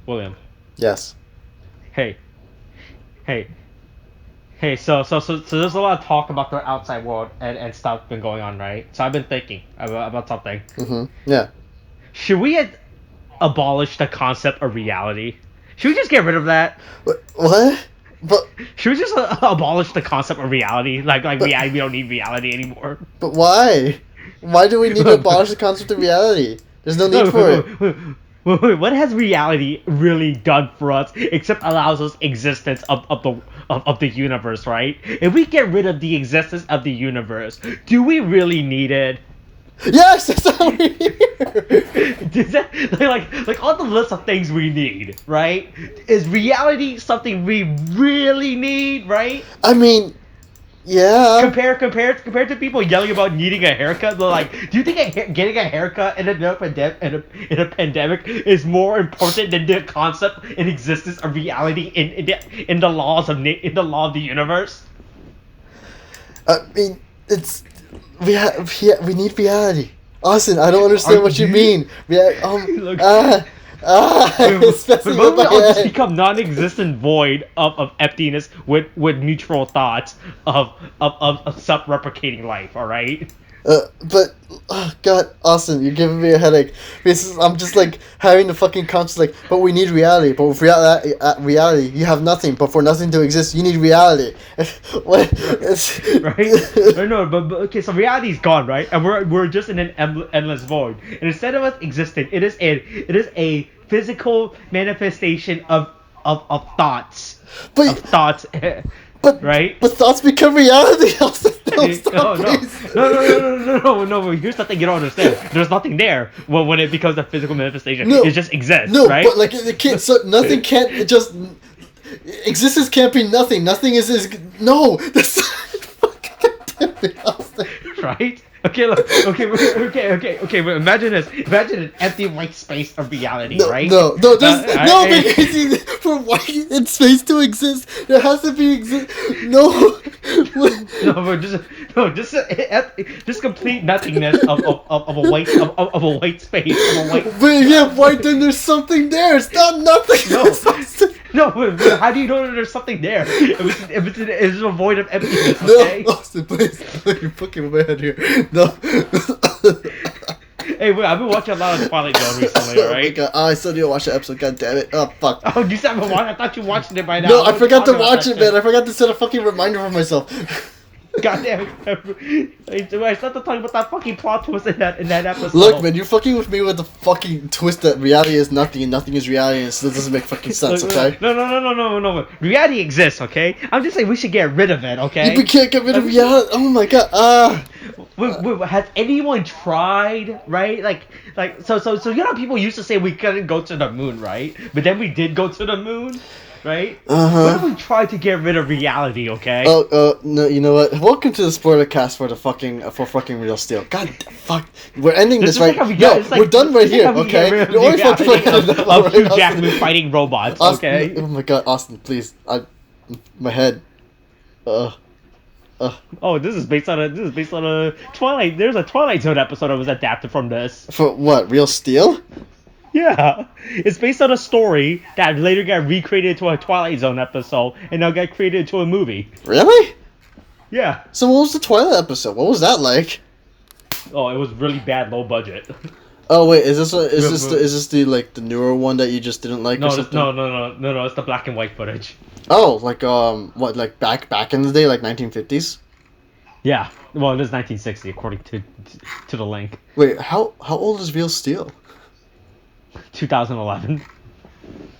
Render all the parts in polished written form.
William. Yes. Hey, hey, hey. So there's a lot of talk about the outside world and stuff been going on, right? So I've been thinking about something. Yeah. Should we abolish the concept of reality? Should we just get rid of that? What? But Should we just abolish the concept of reality? Like but reality, we don't need reality anymore. but why? Why do we need to abolish the concept of reality? There's no need No, for it. what has reality really done for us except allows us existence of the universe, right? If we get rid of the existence of the universe, do we really need it? Yes, that's how we're here. Does that, like on the list of things we need, right? Is reality something we really need, right? I mean, yeah. Compared to people yelling about needing a haircut, they're like, do you think getting a haircut in a pandemic is more important than the concept and existence of reality in the in the law of the universe? I mean, it's we need reality. Austin, I don't understand what you mean. Look, It's messing When with my we all just head. become non-existent void of emptiness with neutral thoughts of self-replicating life, all right? But oh God, Austin, you're giving me a headache because I'm just like having the fucking concept like, but we need reality. But with reality, you have nothing. But for nothing to exist, you need reality. What? It's, Right? No, but okay, so reality is gone, right? And we're just in an endless void. And instead of us existing, it is a physical manifestation of thoughts, But- of thoughts, But right? But thoughts become reality. Austin, no, No, stop, no, please. no. But here's the thing you don't understand. There's nothing there when it becomes a physical manifestation. No, It just exists, No, right? but like it can't. So nothing can't. It just existence can't be nothing. Nothing is no. That's fucking damn Austin. Right? Okay, look. Okay. But imagine this. Imagine an empty white space of reality, No, right? no, there's I- because for white in space to exist, there has to be No, just complete nothingness of a white of a white space of a white. but if you have white, then there's something there. It's not nothing. No, but how do you know that there's something there? If it's a void of emptiness, okay? No, Austin, please, you're fucking my head here. No. Hey, wait, I've been watching a lot of Twilight Zone recently, Oh my alright? God. Oh, I still didn't watch the episode. God damn it. Oh fuck. Oh, you said I watched. I thought you watched it by now. No, What I are you forgot to talking about watch that it, man. shit? I forgot to set a fucking reminder for myself. God damn it! I started talking about that fucking plot twist in that episode. Look, man, you're fucking with me with the fucking twist that reality is nothing and nothing is reality, and it still doesn't make fucking sense, okay? No. Reality exists, okay? I'm just saying we should get rid of it, okay? We can't get rid of reality. Oh my God. Has anyone tried, right? So you know people used to say we couldn't go to the moon, right? But then we did go to the moon, right? What if we tried to get rid of reality, okay? No, you know what? Welcome to the SPOILERCAST for fucking Real Steel. God, fuck. We're ending this right. We're done right here, okay? You're only fucking of Hugh Jackman fighting robots, Austin, okay? oh my God, Austin, please. My head. Oh, this is based on a Twilight. There's a Twilight Zone episode that was adapted from this. For what? Real Steel? Yeah, it's based on a story that later got recreated into a Twilight Zone episode, and now got created into a movie. Really? Yeah. So what was the Twilight episode? What was that like? Oh, it was really bad, low budget. Oh wait, is this the like the newer one that you just didn't like? No, or something? no. It's the black and white footage. Oh, like what, like back in the day, like 1950s? Yeah. Well, it is 1960 according to the link. Wait, how old is Real Steel? 2011.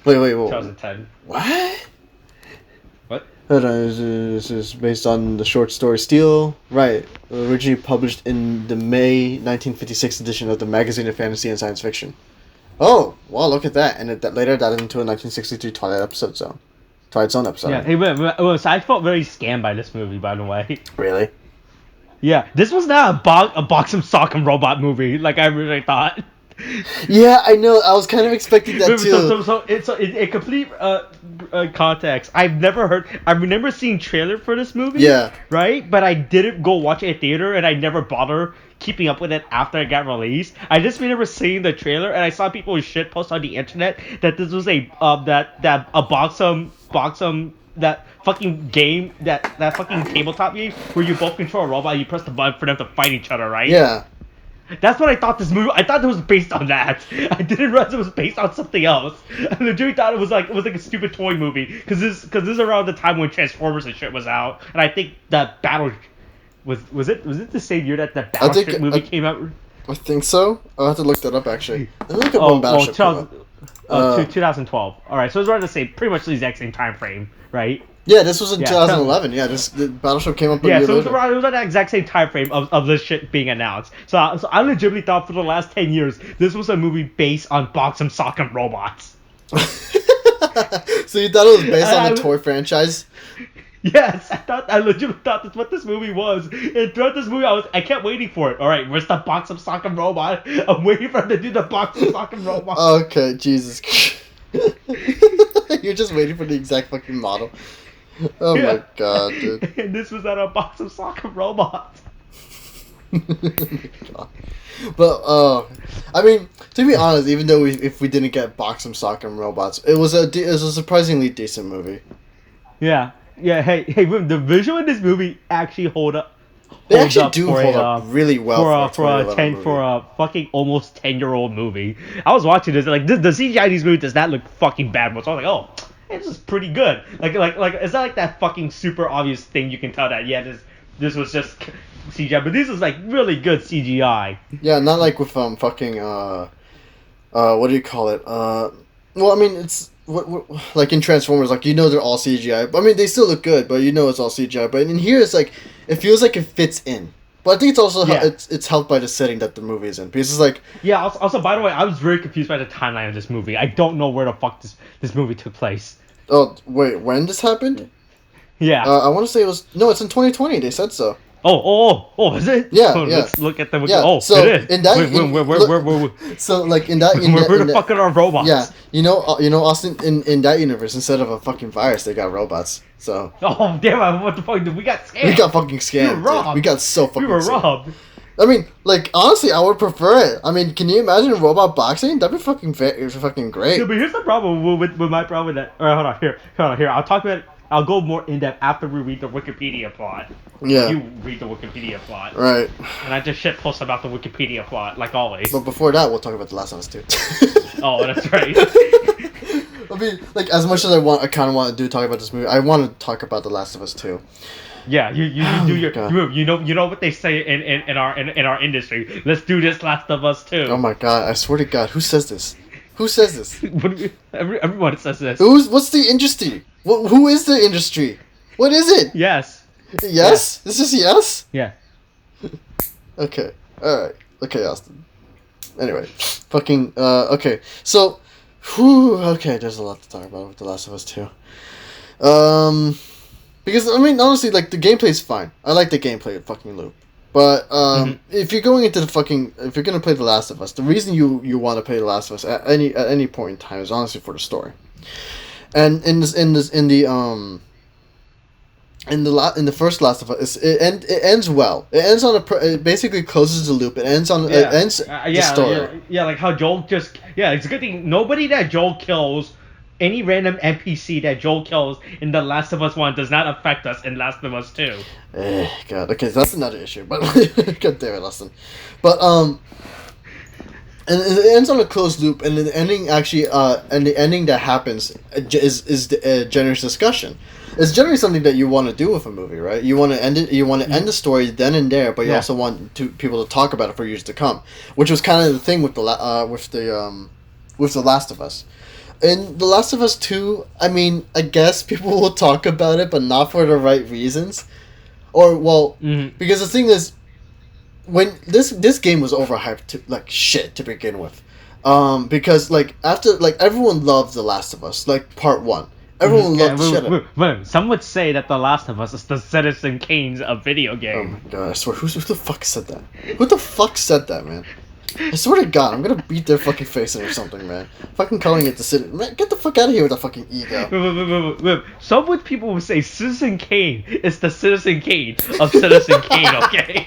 Wait. 2010. What? What? Hold on, this is based on the short story Steel, right? Originally published in the May 1956 edition of the Magazine of Fantasy and Science Fiction. Oh, wow, look at that! And that later added into a 1963 Twilight Zone episode. Yeah. Hey, so I felt very scammed by this movie, by the way. Really? Yeah, this was not a box of sock and robot movie like I really thought. Yeah, I know. I was kind of expecting that too. So it's in complete context. I've never heard. I remember seeing trailer for this movie. Yeah. Right, but I didn't go watch it in theater, and I never bothered keeping up with it after it got released. I just remember seeing the trailer, and I saw people shit post on the internet that this was a that fucking game, that fucking tabletop game where you both control a robot and you press the button for them to fight each other, right? Yeah. That's what I thought this movie. I thought it was based on that. I didn't realize it was based on something else. I legitimately thought it was like a stupid toy movie because this is around the time when Transformers and shit was out, and I think that Battle was it the same year that the Battleship movie came out? I think so. I'll have to look that up actually. Let me look up when Battleship came out. 2012. All right, so it's around the same, pretty much the exact same time frame, right? Yeah, this was in 2011. Yeah, the Battleship came up a year later. So it was around that exact same time frame of this shit being announced. So I legitimately thought for the last 10 years this was a movie based on Box'em Sock'em Robots. So you thought it was based on a toy franchise? Yes, I legitimately thought that's what this movie was. And throughout this movie, I kept waiting for it. All right, where's the Box'em Sock'em Robot? I'm waiting for him to do the Box'em Sock'em Robot. Okay, Jesus. You're just waiting for the exact fucking model. Oh my god, dude. And this was at a box of soccer robots. But I mean, to be honest, even though if we didn't get Box'em Sock'em Robots, it was a surprisingly decent movie. Yeah. Hey, the visual in this movie actually hold up. They actually do hold up really well for a fucking almost 10-year-old movie. I was watching this like the CGI in these movies does not look fucking bad, so I was like, oh. This is pretty good. Like it's not like that fucking super obvious thing you can tell that this was just CGI, but this is like really good CGI. Yeah, not like with fucking what do you call it? Well, I mean it's what like in Transformers, like they're all CGI. I mean they still look good, but it's all CGI. But in here it's like it feels like it fits in. But I think it's also it's helped by the setting that the movie is in, because it's like Also, by the way, I was very confused by the timeline of this movie. I don't know where the fuck this movie took place. Oh wait, when this happened? Yeah. I want to say it's in 2020. They said so. Oh, is it? Yeah, Let's look at the. Yeah. Oh, so it is. In that, where, so like in that, where the fuck are our robots? Yeah, Austin, in that universe, instead of a fucking virus, they got robots. So. Oh damn! What the fuck? We got scammed. We got fucking scammed. We were robbed. We got so fucking. We were robbed. I mean, like honestly, I would prefer it. I mean, can you imagine robot boxing? That'd be fucking great. Yeah, but here's the problem with my problem with that. Hold on, here. I'll talk about it. I'll go more in depth after we read the Wikipedia plot. Yeah. You read the Wikipedia plot. Right. And I just shit post about the Wikipedia plot, like always. But before that, we'll talk about The Last of Us 2. Oh, that's right. I mean, like as much as I kind of want to talk about this movie, I want to talk about The Last of Us 2. Yeah, you do your move. You know what they say in our industry. Let's do this Last of Us 2. Oh my god! I swear to God, who says this? Who says this? Everyone says this. What's the industry? Who is the industry? What is it? Yes. Yes? This is yes? Yeah. Okay. Alright. Okay, Austin. Anyway. Fucking, okay. So, okay, there's a lot to talk about with The Last of Us 2. Because, I mean, honestly, like, the gameplay is fine. I like the gameplay of fucking Loop. But, if you're going into if you're gonna play The Last of Us, the reason you want to play The Last of Us at any point in time is honestly for the story. And in the first Last of Us, it ends well. It ends on it basically closes the loop. It ends on the story. Yeah, like how Joel just it's a good thing nobody that Joel kills, any random NPC that Joel kills in The Last of Us 1 does not affect us in Last of Us 2. God, okay, so that's another issue. But God damn it, Austin. But and it ends on a closed loop, and the ending actually, and the ending that happens is a generous discussion. It's generally something that you want to do with a movie, right? You want to end it. You want to end the story then and there, but you also want people to talk about it for years to come, which was kind of the thing with the Last of Us. In The Last of Us 2, I mean, I guess people will talk about it, but not for the right reasons, because the thing is, when this game was overhyped like shit to begin with, because like after like everyone loved The Last of Us, like part 1. Everyone loved shit. Some would say that The Last of Us is the Citizen Kane's of video game. Oh my god! I swear, who the fuck said that? Who the fuck said that, man? I swear to God, I'm gonna beat their fucking face in or something, man. Fucking calling it the citizen. Man, get the fuck out of here with that fucking ego. Wait. Some would people would say Citizen Kane is the Citizen Kane of Citizen Kane, okay?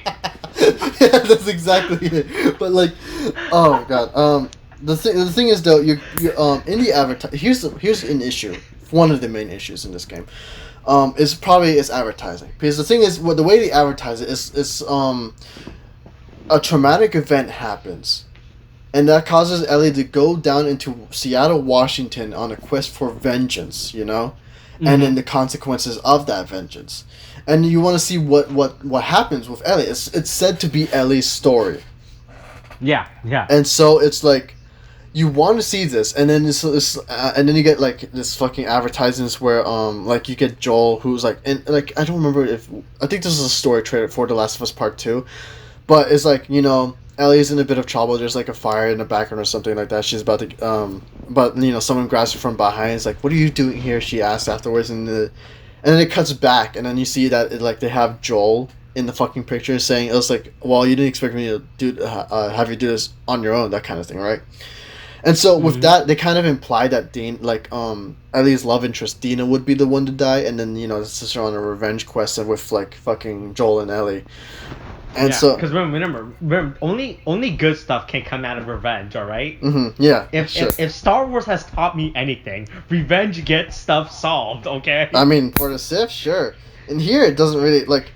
Yeah, that's exactly it. But like, oh my God. The thing is though, you in the here's an issue. One of the main issues in this game, is probably its advertising. Because the thing is, the way they advertise it is a traumatic event happens, and that causes Ellie to go down into Seattle, Washington on a quest for vengeance, you know? And then the consequences of that vengeance. And you want to see what happens with Ellie. It's said to be Ellie's story. Yeah. And so it's like, you want to see this, and then and then you get like this fucking advertisements where like you get Joel, who's like, and like I don't remember I think this is a story trailer for The Last of Us Part 2. But it's like, you know, Ellie's in a bit of trouble. There's like a fire in the background or something like that. She's about to, but you know, someone grabs her from behind. It's like, "What are you doing here?" She asks afterwards, and then it cuts back, and then you see that like they have Joel in the fucking picture saying, "It was like, well, you didn't expect me to have you do this on your own," that kind of thing, right? And so with that, they kind of imply that Ellie's love interest Dina would be the one to die, and then you know, the sister on a revenge quest with like fucking Joel and Ellie. And so, because remember, only good stuff can come out of revenge. All right. Mm-hmm, yeah. If Star Wars has taught me anything, revenge gets stuff solved. Okay. I mean, for the Sith, sure. And here, it doesn't really like.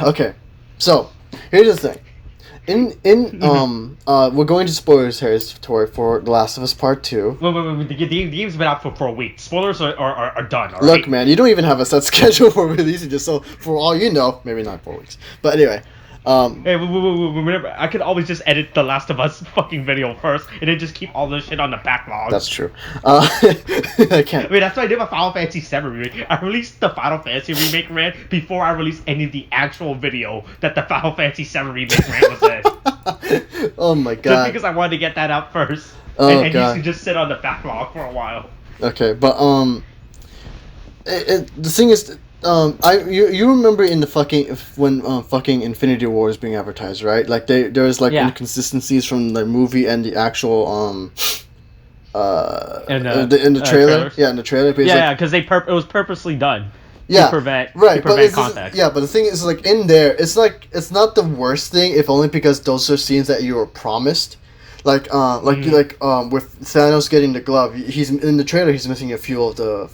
Okay, so here's the thing. We're going to spoilers territory for The Last of Us Part 2. Wait. The game's been out for a week. Spoilers are done. All Look, right? man, you don't even have a set schedule for releasing this, so for all you know, maybe not 4 weeks. But anyway. Hey, remember, I could always just edit the Last of Us fucking video first, and then just keep all this shit on the backlog. That's true. I can't. Wait, that's what I did with Final Fantasy VII remake. I released the Final Fantasy remake ran before I released any of the actual video that the Final Fantasy VII remake ran was in. Oh my God. Just because I wanted to get that out first, and God. You can just sit on the backlog for a while. Okay, but the thing is. You remember in the when fucking Infinity War was being advertised, right? Like there was like inconsistencies from the movie and the actual in the trailer. Yeah, in the trailer. Yeah, because it was purposely done. Yeah, to prevent context. Yeah, but the thing is, like in there, it's not the worst thing, if only because those are scenes that you were promised. Like with Thanos getting the glove, he's in the trailer. He's missing a few of the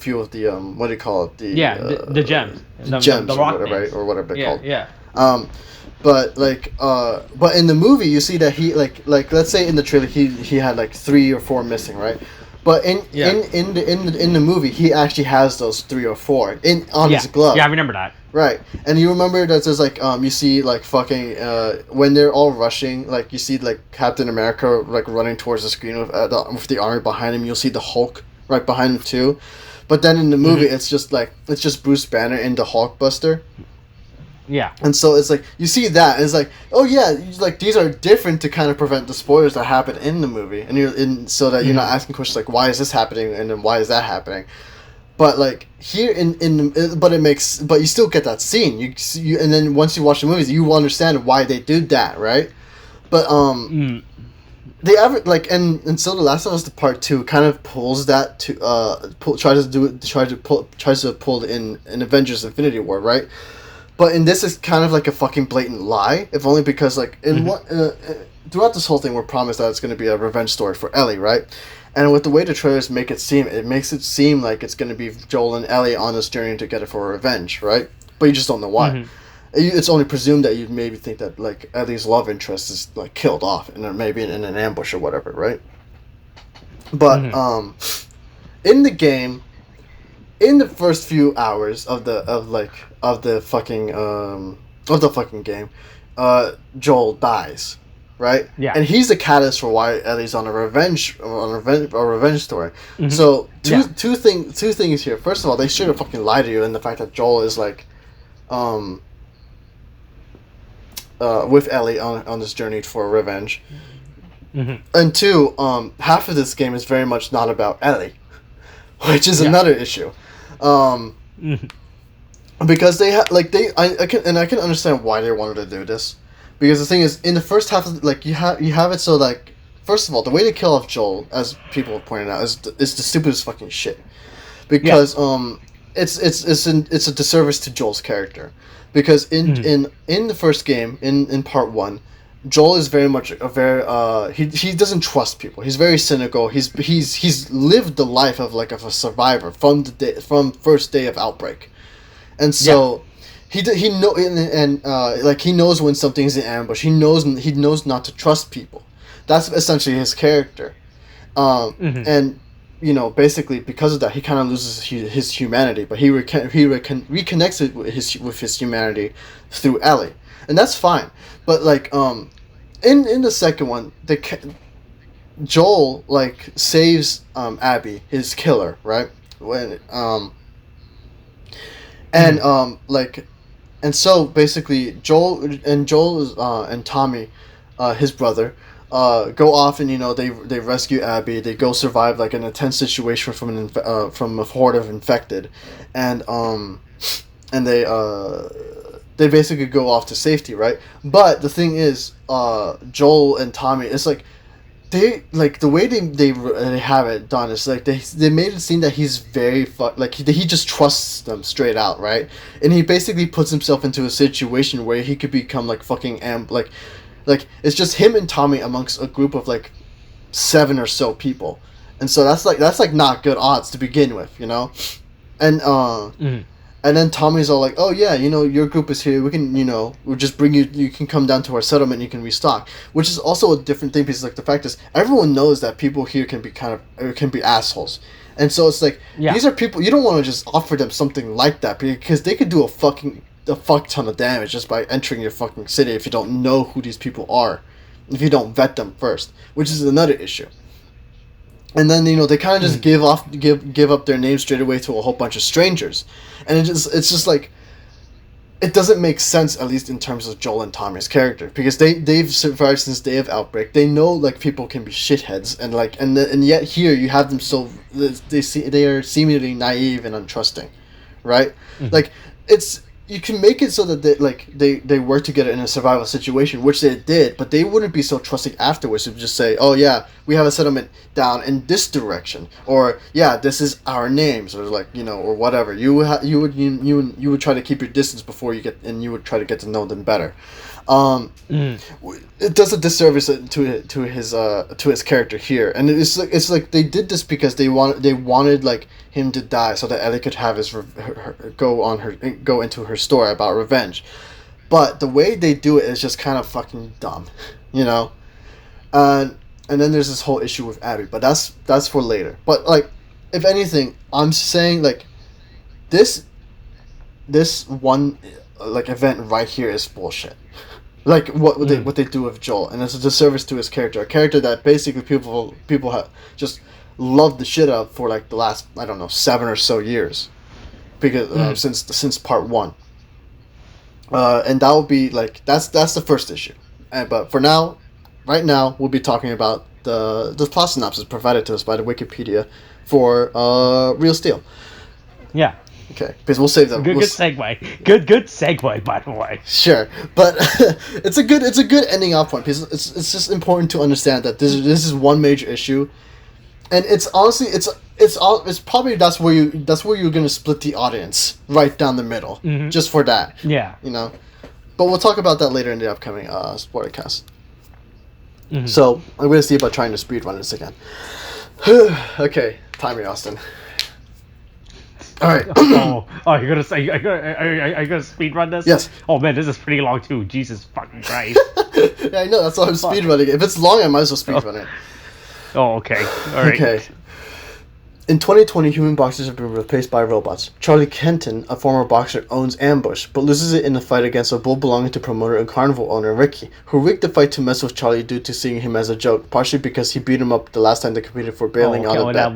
what do you call it? The gems, the gems, or whatever they're called. Yeah. But in the movie, you see that he like let's say in the trailer he had like 3 or 4 missing, right? But in the movie, he actually has those 3 or 4 on his glove. Yeah, I remember that. Right, and you remember that there's like you see like fucking when they're all rushing, like you see like Captain America like running towards the screen with the army behind him. You'll see the Hulk right behind him too, but then in the movie it's just Bruce Banner in the Hulkbuster. Yeah, and so it's like you see that and it's like, oh yeah, like these are different to kind of prevent the spoilers that happen in the movie, and so that you're not asking questions like why is this happening and then why is that happening. But like here but you still get that scene. You and then once you watch the movies, you understand why they did that, right? But they ever like and so The Last of Us Part 2 kind of pulls that to tries to pull in Avengers Infinity War, right? But in this is kind of like a fucking blatant lie, if only because like throughout this whole thing we're promised that it's going to be a revenge story for Ellie, right? And with the way the trailers make it makes it seem like it's going to be Joel and Ellie on this journey together for revenge, right? But you just don't know why. It's only presumed that you maybe think that like Ellie's love interest is like killed off and maybe in an ambush or whatever, right? But in the game, in the first few hours of the fucking game, Joel dies. Right? Yeah. And he's the catalyst for why Ellie's on a revenge story. So two things here. First of all, they should have fucking lied to you in the fact that Joel is like with Ellie on this journey for revenge. And 2, half of this game is very much not about Ellie, which is another issue. Because I can understand why they wanted to do this. Because the thing is, in the first half, like you have it so like, first of all, the way to kill off Joel, as people have pointed out, is the stupidest fucking shit. Because it's a disservice to Joel's character, because in the first game, in part 1, Joel is very much a very he doesn't trust people. He's very cynical. He's lived the life of a survivor from first day of outbreak, and so he knows when something's in ambush. He knows not to trust people. That's essentially his character, and basically because of that, he kind of loses his humanity. But he reconnects it with his humanity through Ellie, and that's fine. But in the second one, Joel saves Abby, his killer, right? And so basically Joel and Tommy, his brother, go off and they rescue Abby. They go survive an intense situation from a horde of infected, and they basically go off to safety, right? But the thing is, Joel and Tommy, it's the way they have it done is they made it seem that he's very he just trusts them straight out, right? And he basically puts himself into a situation where he could become it's just him and Tommy amongst a group of 7 or so people, and so that's not good odds to begin with, and And then Tommy's all like, "Oh yeah, your group is here. We can, we'll just bring you. You can come down to our settlement. And you can restock." Which is also a different thing because the fact is, everyone knows that people here can be can be assholes, and so it's these are people you don't want to just offer them something like that because they could do a fuck ton of damage just by entering your fucking city if you don't know who these people are, if you don't vet them first, which is another issue. And then they kind of just give up their names straight away to a whole bunch of strangers, and it's just it doesn't make sense, at least in terms of Joel and Tommy's character, because they've survived since day of outbreak. They know people can be shitheads, and yet here you have them so they are seemingly naive and untrusting, right? You can make it so that they work together in a survival situation, which they did, but they wouldn't be so trusting afterwards to just say, "Oh yeah, we have a settlement down in this direction," or "Yeah, this is our names," or or whatever. You would try to keep your distance before you would try to get to know them better. It does a disservice to his character here, and it's like they did this because they wanted him to die so that Ellie could have go into her story about revenge. But the way they do it is just kind of fucking dumb, and then there's this whole issue with Abby, but that's for later. But if anything, I'm saying this one event right here is bullshit. What they do with Joel, and it's a disservice to his character, a character that basically people have just loved the shit out of for the last 7 or so years, because since part 1, and that would be that's the first issue, but for now, right now we'll be talking about the plot synopsis provided to us by the Wikipedia for Real Steel. Yeah. Okay, because we'll save that. Good segue. Good segue, by the way. Sure, but it's a good ending off point because it's just important to understand that this is one major issue, and it's honestly it's probably that's where you're gonna split the audience right down the middle, just for that. Yeah. But we'll talk about that later in the upcoming SPOILERCAST. So I'm gonna see about trying to speedrun this again. Okay, time me, Austin. All right. You're gonna say are you gonna speedrun this? Yes. Oh man, this is pretty long too. Jesus fucking Christ. Yeah, I know. That's why I'm speedrunning. If it's long, I might as well speedrun it. Oh, okay. All right. Okay. In 2020, human boxers have been replaced by robots. Charlie Kenton, a former boxer, owns Ambush, but loses it in a fight against a bull belonging to promoter and carnival owner Ricky, who rigged the fight to mess with Charlie due to seeing him as a joke, partially because he beat him up the last time they competed for bailing out a bet. That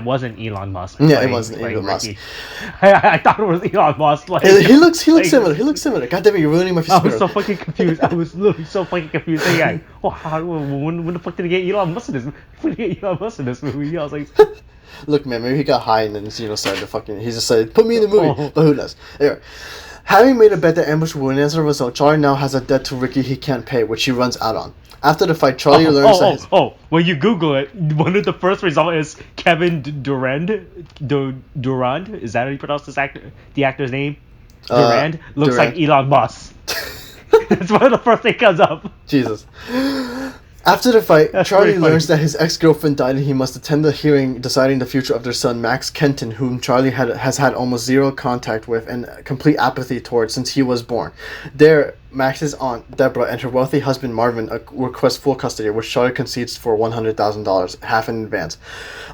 wasn't Elon Musk. Yeah, it wasn't Elon Musk. I thought it was Elon Musk. He looks similar. He looks similar. God damn it, you're ruining my spirit. I was so fucking confused. I was literally so fucking confused. When the fuck did he get Elon Musk in this? When did he get Elon Musk in this movie? I was like. Look, man, maybe he got high and then started to fucking. He just said, "Put me in the movie," but who knows? Anyway, Having made a bet that Ambush will win as a result, Charlie now has a debt to Ricky he can't pay, which he runs out on. After the fight, Charlie learns that when you Google it, one of the first results is Kevin Durand. Durand? Is that how you pronounce the actor's name? Durand? Looks Durand. like Elon Musk. That's one of the first thing comes up. Jesus. After the fight, That's Charlie pretty funny. learns that his ex-girlfriend died and he must attend the hearing deciding the future of their son, Max Kenton, whom Charlie has had almost zero contact with and complete apathy towards since he was born. There, Max's aunt, Deborah, and her wealthy husband, Marvin, request full custody, which Charlie concedes for $100,000, half in advance,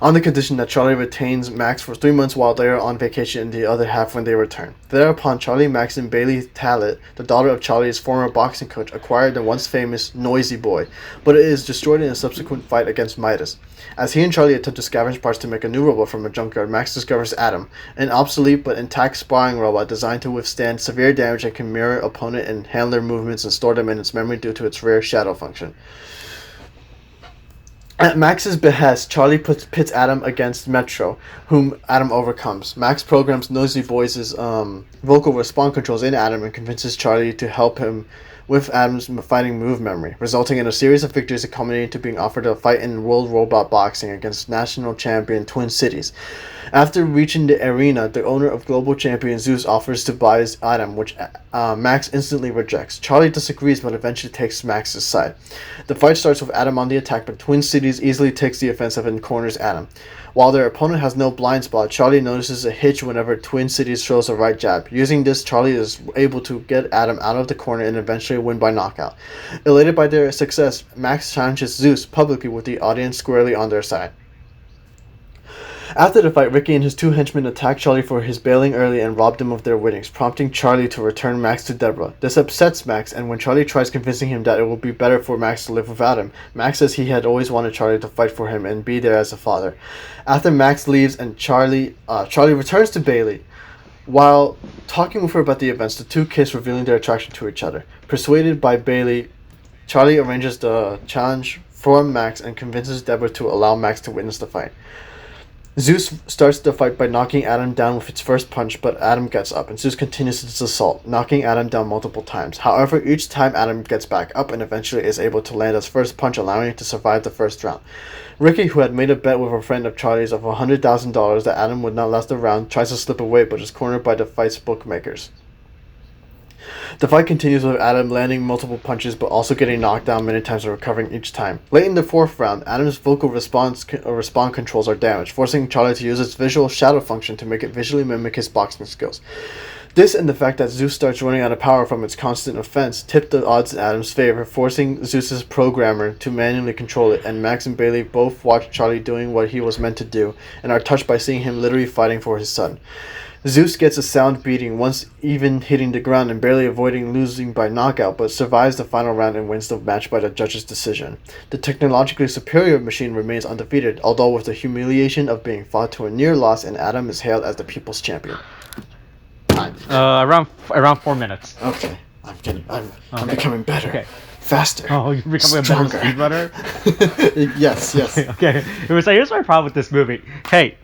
on the condition that Charlie retains Max for 3 months while they are on vacation and the other half when they return. Thereupon, Charlie, Max, and Bailey Talit, the daughter of Charlie's former boxing coach, acquired the once famous Noisy Boy, but it is destroyed in a subsequent fight against Midas. As he and Charlie attempt to scavenge parts to make a new robot from a junkyard, Max discovers Adam, an obsolete but intact sparring robot designed to withstand severe damage and can mirror opponent and handle their movements and store them in its memory due to its rare shadow function. At Max's behest, Charlie pits Adam against Metro, whom Adam overcomes. Max programs Noisy Boy's vocal response controls in Adam and convinces Charlie to help him with Adam's fighting move memory, resulting in a series of victories that culminated to being offered a fight in World Robot Boxing against national champion Twin Cities. After reaching the arena, the owner of global champion Zeus offers to buy Adam, which Max instantly rejects. Charlie disagrees, but eventually takes Max's side. The fight starts with Adam on the attack, but Twin Cities easily takes the offensive and corners Adam. While their opponent has no blind spot, Charlie notices a hitch whenever Twin Cities throws a right jab. Using this, Charlie is able to get Adam out of the corner and eventually win by knockout. Elated by their success, Max challenges Zeus publicly with the audience squarely on their side. After the fight, Ricky and his two henchmen attack Charlie for his bailing early and robbed him of their winnings, prompting Charlie to return Max to Deborah. This upsets Max, and when Charlie tries convincing him that it will be better for Max to live without him, Max says he had always wanted Charlie to fight for him and be there as a father. After Max leaves and Charlie returns to Bailey. While talking with her about the events, the two kiss, revealing their attraction to each other. Persuaded by Bailey, Charlie arranges the challenge for Max and convinces Deborah to allow Max to witness the fight. Zeus starts the fight by knocking Adam down with its first punch, but Adam gets up, and Zeus continues its assault, knocking Adam down multiple times. However, each time Adam gets back up and eventually is able to land his first punch, allowing it to survive the first round. Ricky, who had made a bet with a friend of Charlie's of $100,000 that Adam would not last the round, tries to slip away, but is cornered by the fight's bookmakers. The fight continues with Adam landing multiple punches but also getting knocked down many times and recovering each time. Late in the fourth round, Adam's vocal response controls are damaged, forcing Charlie to use its visual shadow function to make it visually mimic his boxing skills. This and the fact that Zeus starts running out of power from its constant offense tip the odds in Adam's favor, forcing Zeus's programmer to manually control it, and Max and Bailey both watch Charlie doing what he was meant to do and are touched by seeing him literally fighting for his son. Zeus gets a sound beating, once even hitting the ground and barely avoiding losing by knockout, but survives the final round and wins the match by the judge's decision. The technologically superior machine remains undefeated, although with the humiliation of being fought to a near loss, and Adam is hailed as the people's champion. Around 4 minutes. Okay, I'm becoming better. Okay. Faster. Oh, you're becoming stronger. a better speedrunner? Yes. Okay. So here's my problem with this movie. Hey,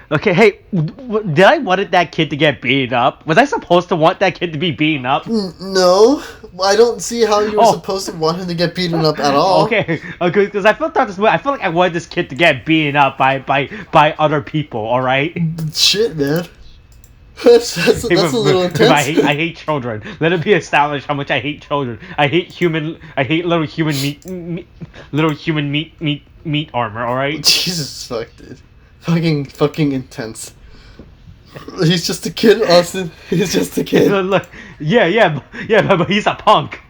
did I wanted that kid to get beaten up? Was I supposed to want that kid to be beaten up? No, I don't see how you were supposed to want him to get beaten up at all. Okay, because I feel like I wanted this kid to get beaten up by other people. All right. Shit, man. That's a little intense. I hate children. Let it be established how much I hate children. I hate little human meat armor. All right. Jesus fuck, dude. Fucking intense. He's just a kid, Austin. He's just a kid. Look, yeah, but he's a punk.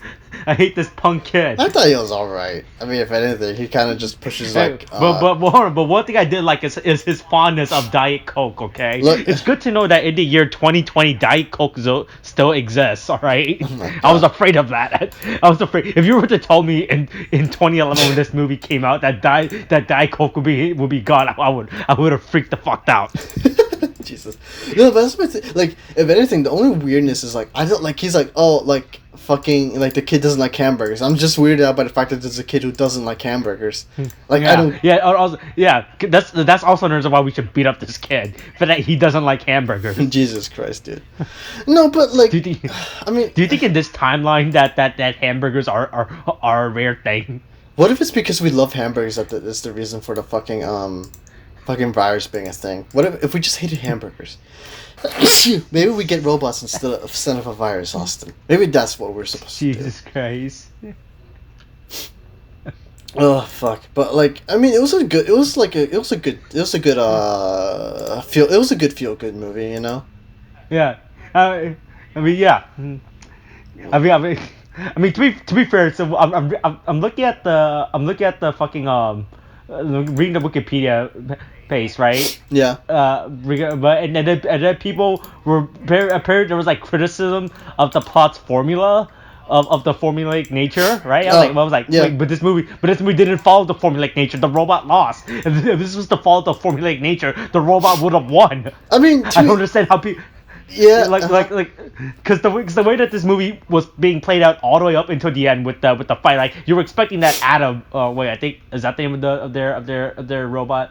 I hate this punk kid. I thought he was alright. I mean, if anything, he kind of just pushes like. But one thing I did like is his fondness of Diet Coke. Okay, look, it's good to know that in the year 2020, Diet Coke still exists. All right, oh I was afraid of that. I was afraid. If you were to tell me in 2011 when this movie came out that Diet Coke would be gone, I would have freaked the fuck out. Jesus. No, but that's my thing. Like, if anything, the only weirdness is like I don't like. He's like, oh, like fucking like the kid doesn't like hamburgers. I'm just weirded out by the fact that there's a kid who doesn't like hamburgers. Like yeah, I don't. yeah, also, yeah. That's also the reason why we should beat up this kid for that he doesn't like hamburgers. Jesus Christ, dude. No, but like, Do you think, I mean, do you think in this timeline that hamburgers are a rare thing? what if it's because we love hamburgers that's the reason for the fucking virus being a thing? What if we just hated hamburgers? Maybe we get robots instead of a virus, Austin. Maybe that's what we're supposed to do. Jesus Christ. Oh fuck! But like, I mean, it was a good feel good movie, you know. Yeah. I mean, yeah. I mean, to be fair, so I'm looking at the fucking reading the Wikipedia page, right? Yeah. But and then people were apparently there was like criticism of the plot's formula. Of the formulaic nature, right? I was like, yeah. wait, but this movie didn't follow the formulaic nature. The robot lost. And if this was to follow the formulaic nature, the robot would have won. I mean, I don't understand how people. Yeah. Because the way that this movie was being played out all the way up until the end with the fight, like you were expecting that Adam. Wait, I think is that the name of their robot.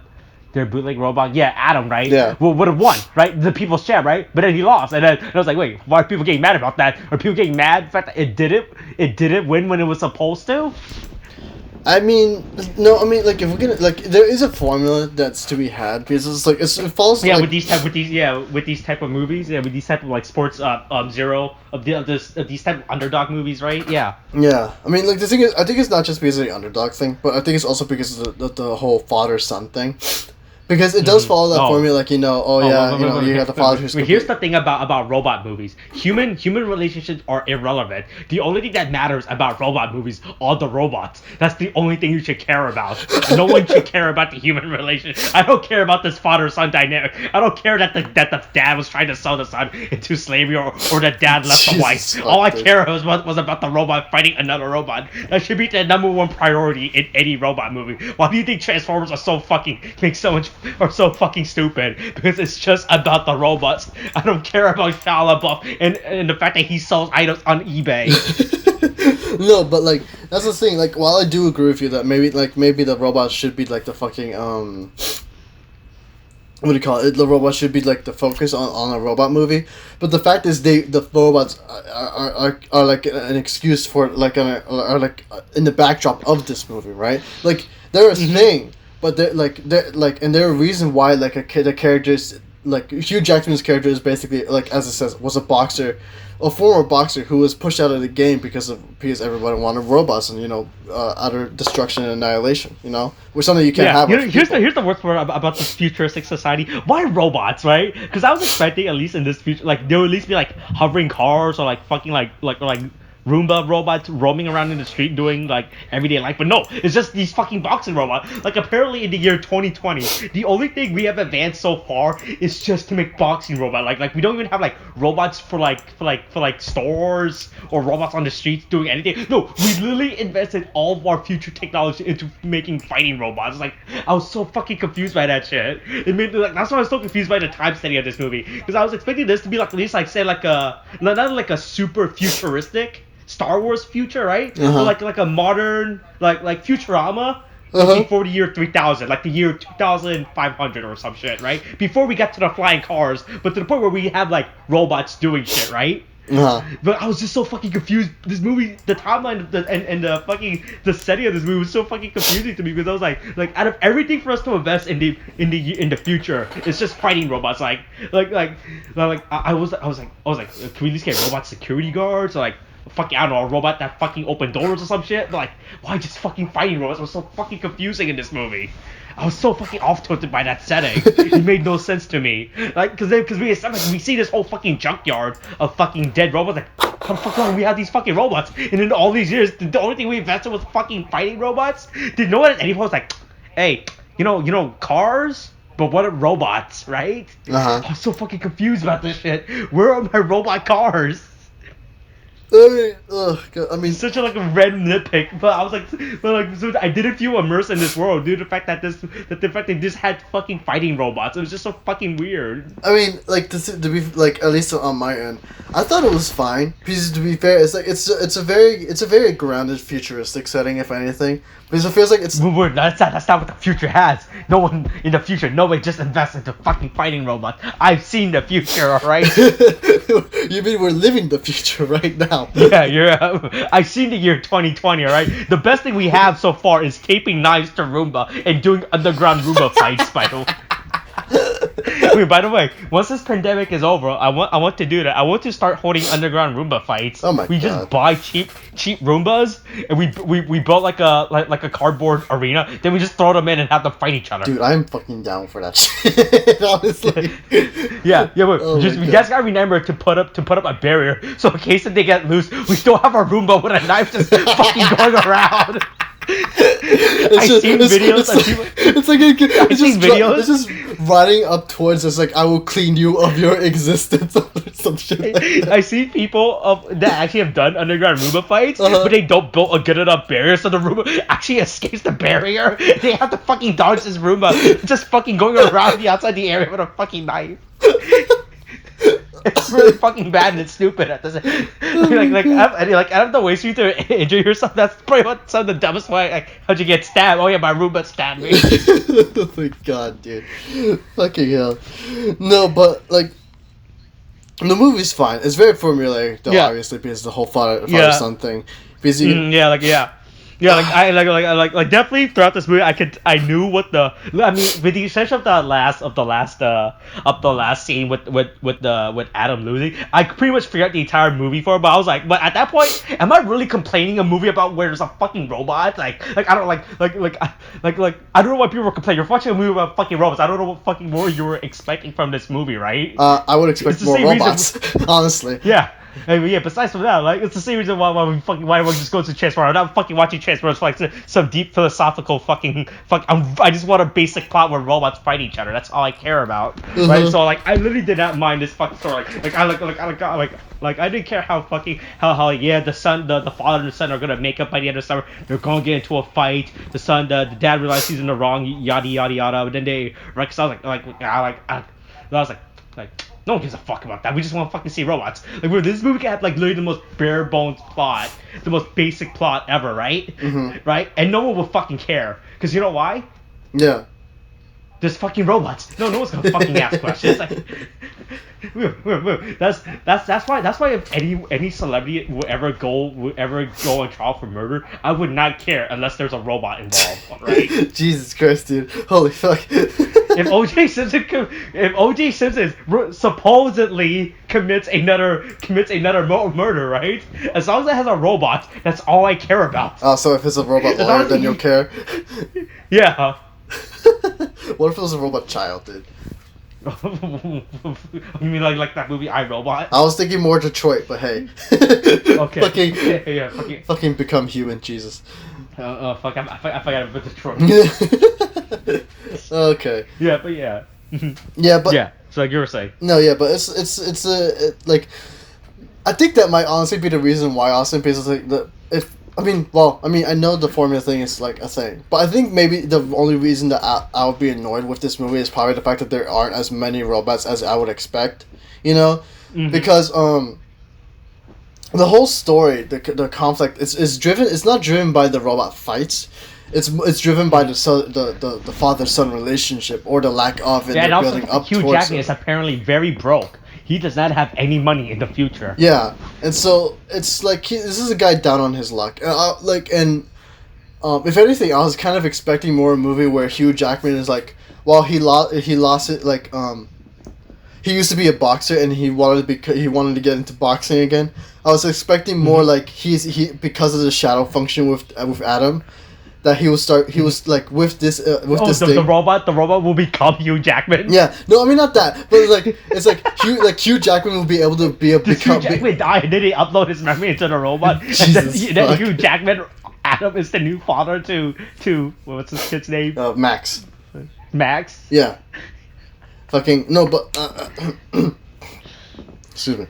Their bootleg robot, yeah, Adam, right? Yeah. Well, would have won, right? The people's champ, right? But then he lost, and then I was like, wait, why are people getting mad about that? Are people getting mad the fact that it didn't win when it was supposed to? I mean, no, I mean, like, if we're gonna, like, there is a formula that's to be had, because it's like, it falls, yeah, like, with these type of movies, yeah, with these type of, like, sports, zero, of these type of underdog movies, right? Yeah. Yeah, I mean, like, the thing is, I think it's not just because of the underdog thing, but I think it's also because of the whole father-son thing. Because it does follow that formula, like, you know, you got the father who's... Here's the thing about robot movies. Human relationships are irrelevant. The only thing that matters about robot movies are the robots. That's the only thing you should care about. No one should care about the human relationship. I don't care about this father-son dynamic. I don't care that the dad was trying to sell the son into slavery or the dad left the wife. All I care was about the robot fighting another robot. That should be the number one priority in any robot movie. Why do you think Transformers are so fucking stupid? Because it's just about the robots. I don't care about Shia LaBeouf and the fact that he sells items on eBay. No, but like that's the thing. Like, while I do agree with you that maybe the robots should be like the fucking what do you call it? The robots should be like the focus on a robot movie. But the fact is, the robots are like an excuse for are like in the backdrop of this movie, right? Like they're a thing. But and they're a reason why the characters, like Hugh Jackman's character is basically, like, as it says, was a former boxer who was pushed out of the game because everybody wanted robots and, you know, utter destruction and annihilation, you know, which something you can't have. Here's the worst part about this futuristic society. Why robots, right? Because I was expecting, at least in this future, like there would at least be like hovering cars or like fucking like Roomba robots roaming around in the street doing like everyday life, but no, it's just these fucking boxing robots. Like, apparently in the year 2020, the only thing we have advanced so far is just to make boxing robot. Like we don't even have like robots for stores or robots on the streets doing anything. No, we literally invested all of our future technology into making fighting robots. Like, I was so fucking confused by that shit. It made that's why I was so confused by the time setting of this movie, because I was expecting this to be like at least like say like a not like a super futuristic Star Wars future, right? But like a modern like Futurama before the year 3000, like the year 2500 or some shit, right? Before we got to the flying cars, but to the point where we have like robots doing shit, right? But I was just so fucking confused. This movie, the timeline and the setting of this movie was so fucking confusing to me, because I was like out of everything for us to invest in the future, it's just fighting robots. I was like, can we at least get robot security guards or like fucking, I don't know, a robot that fucking open doors or some shit? But like, why just fucking fighting robots? It was so fucking confusing in this movie. I was so fucking off-tilted by that setting. It made no sense to me. Like, because we see this whole fucking junkyard of fucking dead robots. Like, how the fuck long we have these fucking robots? And in all these years, the only thing we invested was fucking fighting robots? Did no one at any point was like, hey, you know, cars? But what are robots, right? I was so fucking confused about this shit. Where are my robot cars? I mean, Such a like a red nitpick, but I was like, so I didn't feel immersed in this world due to the fact that the fact they just had fucking fighting robots. It was just so fucking weird. I mean, like to be like at least on my end, I thought it was fine. Because to be fair, it's like it's a very grounded futuristic setting, if anything. Because it feels like it's. That's not what the future has. No one in the future, nobody just invests into fucking fighting robots. I've seen the future, alright? You mean we're living the future right now? Yeah, I've seen the year 2020, alright? The best thing we have so far is taping knives to Roomba and doing underground Roomba fights, by the way. Wait, by the way, once this pandemic is over, I want to do that. I want to start holding underground Roomba fights. Oh my we God. just buy cheap Roombas and we build like a cardboard arena. Then we just throw them in and have them fight each other. Dude, I'm fucking down for that shit. Honestly. Yeah. But Oh just my you guys gotta remember to put up a barrier so in case if they get loose, we still have our Roomba with a knife just fucking going around. I've seen videos. It's just running up towards us like I will clean you of your existence or some shit. Like that. I see people that actually have done underground Roomba fights, but they don't build a good enough barrier, so the Roomba actually escapes the barrier. They have to fucking dodge this Roomba, just fucking going around the outside the area with a fucking knife. It's really fucking bad and it's stupid at this. Out of the ways for you to injure yourself, that's probably what some of the dumbest way. Like, how'd you get stabbed? Oh yeah, my Roomba stabbed me. Oh my God, dude. Fucking hell. No, but like the movie's fine. It's very formulaic, though, obviously, because the whole father son thing. Because Yeah, like definitely throughout this movie, I knew what with the exception of the last scene with Adam losing, I pretty much figured out the entire movie for it. But I was like, but at that point, am I really complaining a movie about where there's a fucking robot? Like I don't I don't know why people were complaining. You're watching a movie about fucking robots. I don't know what fucking more you were expecting from this movie, right? I would expect more robots, honestly. Yeah. Besides from that, like, it's the same reason why everyone just goes to Transformers. I'm not fucking watching Transformers for like some deep philosophical I just want a basic plot where robots fight each other. That's all I care about, right? So like, I literally did not mind this fucking story. I didn't care how the father and the son are gonna make up by the end of the summer. They're gonna get into a fight. The dad realizes he's in the wrong, yada yada yada. But then they reconcile. I was like. No one gives a fuck about that. We just want to fucking see robots. Like, this movie had like literally the most bare bones plot, the most basic plot ever, right? Mm-hmm. Right? And no one will fucking care, because you know why? Yeah. There's fucking robots. No one's gonna fucking ask questions. Like, that's why if any celebrity would ever go on trial for murder, I would not care unless there's a robot involved, right? Jesus Christ, dude! Holy fuck! If O.J. Simpson supposedly commits another murder, right? As long as it has a robot, that's all I care about. Oh, so if it's a robot lawyer, then you'll care? Yeah. What if it was a robot child, dude? You mean like that movie I, Robot? I was thinking more Detroit, but hey. Okay. Fucking become human, Jesus. Fuck! I forgot about Detroit. Okay. Yeah, but yeah. Yeah, but yeah. So like you were saying. No, yeah, but it's like I think that might honestly be the reason why Austin Pace like I know the formula thing is like a thing, but I think maybe the only reason that I would be annoyed with this movie is probably the fact that there aren't as many robots as I would expect, you know, because the whole story, the conflict is driven. It's not driven by the robot fights. It's driven by the father-son relationship or the lack of it. Yeah, and also building up Hugh towards Jackman it. is apparently very broke. He does not have any money in the future. Yeah, and so it's like this is a guy down on his luck. If anything, I was kind of expecting more a movie where Hugh Jackman is like, well, he lost it like he used to be a boxer and he wanted to get into boxing again. I was expecting more like he because of the shadow function with Adam. That he was like with this thing. The robot will become Hugh Jackman. Yeah, no, I mean not that, but it's like Hugh Jackman will be able to become. Hugh Jackman die and then he upload his memory into the robot, and then Hugh Jackman, Adam is the new father to what's his kid's name? Max. Max. Yeah. Fucking no, but excuse me.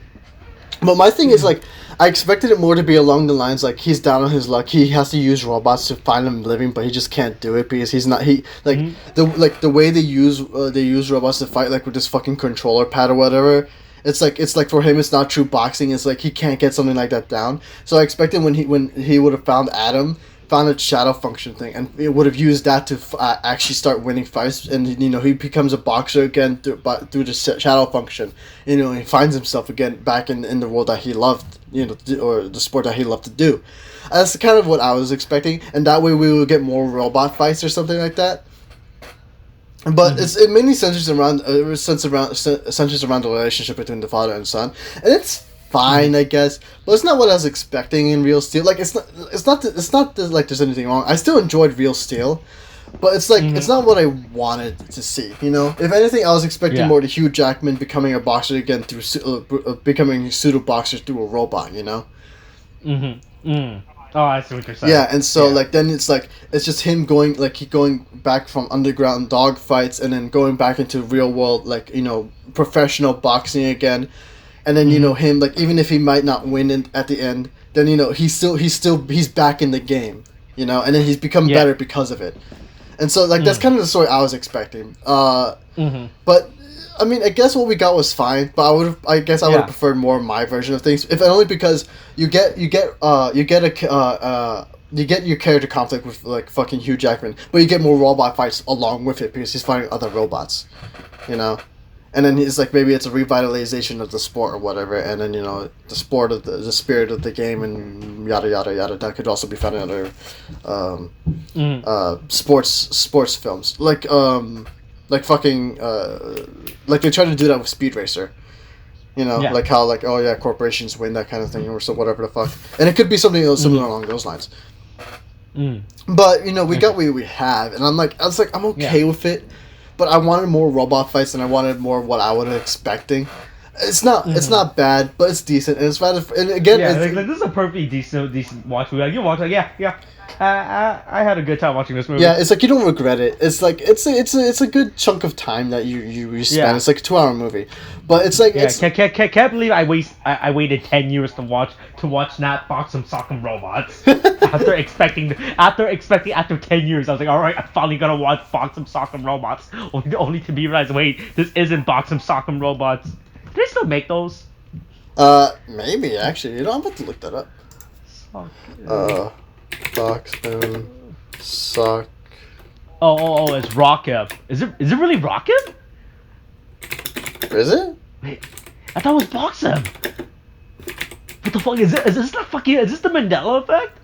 But my thing is like, I expected it more to be along the lines like he's down on his luck. He has to use robots to find him living, but he just can't do it because he's not. The way they use robots to fight, like with this fucking controller pad or whatever. It's like for him, it's not true boxing. It's like he can't get something like that down. So I expected when he would have found a shadow function thing, and it would have used that to actually start winning fights. And he becomes a boxer again through the shadow function. He finds himself again back in the world that he loved, or the sport that he loved to do. That's kind of what I was expecting, and that way we would get more robot fights or something like that. But it mainly centers around the relationship between the father and son, and it's fine, I guess. But it's not what I was expecting in Real Steel. Like it's not like there's anything wrong. I still enjoyed Real Steel, but it's like it's not what I wanted to see. If anything, I was expecting more to Hugh Jackman becoming a boxer again through becoming a pseudo boxer through a robot. Oh, I see what you're saying. Yeah, and so then it's just him going back from underground dog fights and then going back into real world professional boxing again, and then him even if he might not win at the end, then he's back in the game, and then he's become better because of it, and so that's kind of the story I was expecting. But I mean, I guess what we got was fine, but I would have preferred more my version of things, if only because you get your character conflict with fucking Hugh Jackman, but you get more robot fights along with it because he's fighting other robots, and then he's maybe it's a revitalization of the sport or whatever, and then the sport of the spirit of the game and yada yada yada. That could also be found in other sports films like they try to do that with Speed Racer, like how corporations win that kind of thing or so whatever the fuck, and it could be something similar along those lines. But we got what we have, and I'm okay with it, but I wanted more robot fights and I wanted more of what I was expecting. It's not bad, but it's decent, and it's rather. And again, this is a perfectly decent watch movie. You watch I had a good time watching this movie. Yeah, it's you don't regret it. It's it's a good chunk of time that you spend. Yeah. It's a 2-hour movie, but it's can't believe I waited 10 years to watch Nat Box'em Sock'em Robots after expecting after 10 years I was like, all right, I'm finally gonna watch Box'em Sock'em Robots only to be realized, wait, this isn't Box'em Sock'em Robots. Do they still make those? Maybe actually. I'm about to look that up. Box'em Sock. Oh, it's Rock'em. Is it really Rock'em? Is it? Wait, I thought it was Box'em. What the fuck is it? Is this the Mandela effect?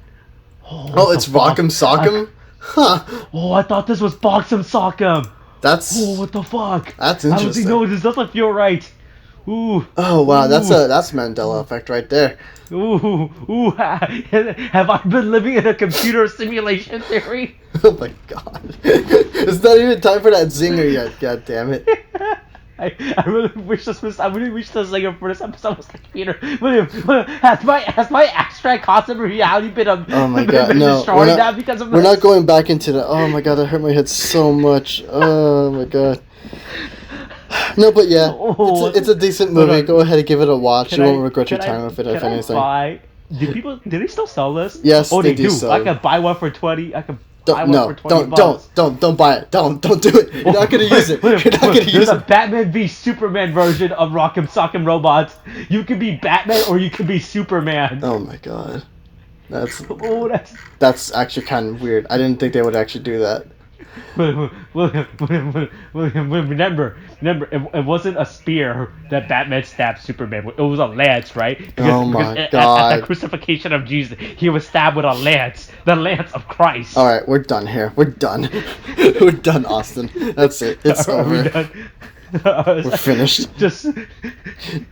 It's Rock'em Sock'em? Huh. Oh, I thought this was Box'em Sock'em. Oh, what the fuck? That's interesting. This doesn't feel right. Ooh. Oh wow, that's Mandela effect right there. Ooh. Have I been living in a computer simulation theory? Oh my god. It's not even time for that zinger yet, god damn it. I really wish the zinger for this episode was the computer. William, has my abstract concept of reality been destroyed now because of this? We're not going back into that. Oh my god, that hurt my head so much. Oh my god. No, but yeah, it's a decent movie. Go ahead and give it a watch. You won't regret your time with it, if anything. Do they still sell this? Yes, they do. I can buy one for 20. I can buy one for 20 bucks. Don't buy it. Don't do it. You're not gonna use it. You're not gonna use it. There's a Batman v Superman version of Rock'em Sock'em Robots. You could be Batman or you could be Superman. Oh my god, that's actually kind of weird. I didn't think they would actually do that. Remember, it wasn't a spear that Batman stabbed Superman with. It was a lance, right? God. At the crucifixion of Jesus, he was stabbed with a lance, the lance of Christ. All right, we're done here. We're done. We're done, Austin. That's it. It's over. We're finished.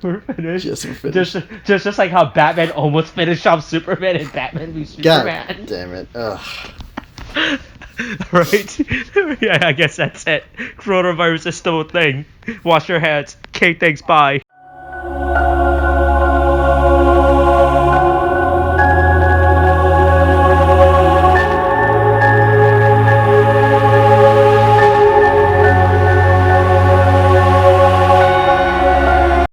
We're finished. Yes, we're finished. Just like how Batman almost finished off Superman and Batman v Superman. God damn it. Ugh. Right? Yeah, I guess that's it. Coronavirus is still a thing. Wash your hands. Okay, thanks, bye.